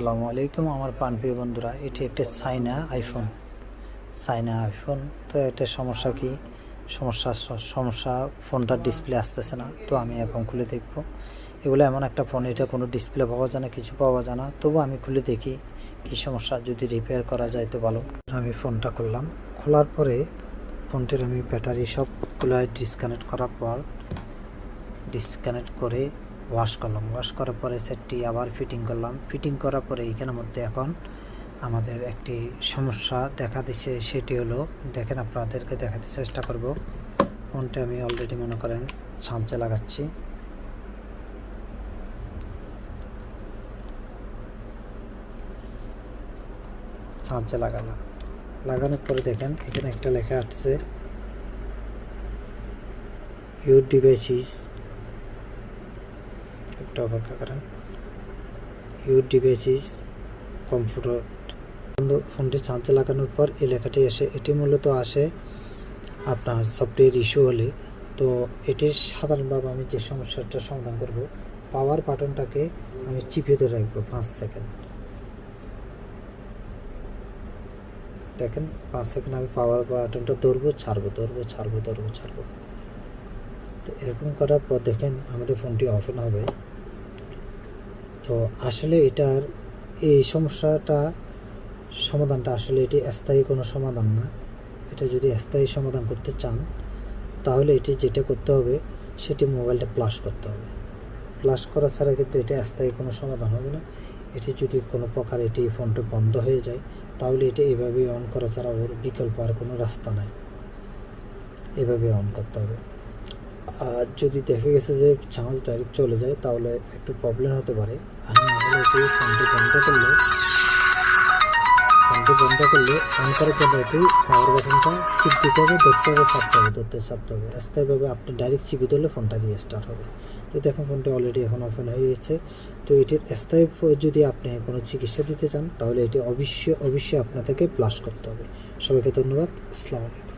আসসালামু আলাইকুম আমার প্রাণপ্রিয় বন্ধুরা, এটি একটি চাইনা আইফোন। তো একটা সমস্যা কি সমস্যা ফোনটার ডিসপ্লে আসতেছে না। তো আমি এখন খুলে দেখব। এগুলো এমন একটা ফোন, এটা কোনো ডিসপ্লে পাওয়া যায় না, কিছু পাওয়া যায় না। তবু আমি খুলে দেখি কি সমস্যা, যদি রিপেয়ার করা যায় তো ভালো। আমি ফোনটা করলাম, খোলার পরে ফোনটির আমি ব্যাটারি সবগুলো ডিসকানেক্ট করার পর ডিসকানেক্ট করে ওয়াশ করলাম। ওয়াশ করার পরে সেটটি আবার ফিটিং করলাম। ফিটিং করার পরে এইখানের মধ্যে এখন আমাদের একটি সমস্যা দেখা দিচ্ছে। সেটি হলো, দেখেন আপনাদেরকে দেখাতে চেষ্টা করব। ফোনটা আমি অলরেডি মনে করেন চার্জে লাগাচ্ছি। চার্জে লাগানোর পরে দেখেন এখানে একটা লেখা আসছে, ইউর ডিভাইস ইজ, একটু অপেক্ষা করেন, ইউর ডিভাইস ইজ কম্পিউটার। ফোনটি চার্জে লাগানোর পর এই লেখাটি আসে। এটি মূলত আসে আপনার সফটওয়্যার ইস্যু হলে। তো এটির সাধারণভাবে আমি যে সমস্যাটা সমাধান করব, পাওয়ার বাটনটাকে আমি চিপে ধরে রাখবো 5 সেকেন্ড। দেখেন 5 সেকেন্ড আমি পাওয়ার বাটনটা ধরবো, ছাড়বো। তো এরকম করার পর দেখেন আমাদের ফোনটি অফ হবে। তো আসলে এটার এই সমাধানটা আসলে এটি স্থায়ী কোনো সমাধান না। এটা যদি স্থায়ী সমাধান করতে চান তাহলে এটি যেটা করতে হবে সেটি মোবাইলটা ফ্লাশ করতে হবে। ফ্লাশ করা ছাড়া কিন্তু এটা স্থায়ী কোনো সমাধান হবে না। এটি যদি কোনো প্রকার এটি ফোনটা বন্ধ হয়ে যায় তাহলে এটা এভাবে অন করা ছাড়া ওর বিকল্প আর কোনো রাস্তা নাই, এভাবে অন করতে হবে। আর যদি দেখা গেছে যে চার্জ ডাইরেক্ট চলে যায় তাহলে একটু প্রবলেম হতে পারে। আর না হলে এটি ফোনটি বন্ধ করলে অন করার জন্য একটু পাওয়ার বাটনটা চিপ দিতে হবে, ছাড়তে হবে। স্থায়ীভাবে আপনি ডাইরেক্ট চিপে ধরলে ফোনটা রিস্টার্ট হবে। তো দেখুন ফোনটি অলরেডি এখন ওপেন হয়ে গেছে। তো এটির স্থায়ী যদি আপনি কোনো চিকিৎসা দিতে চান তাহলে এটি অবশ্যই আপনাদেরকে প্লাস করতে হবে। সবাইকে ধন্যবাদ। আসসালামু আলাইকুম।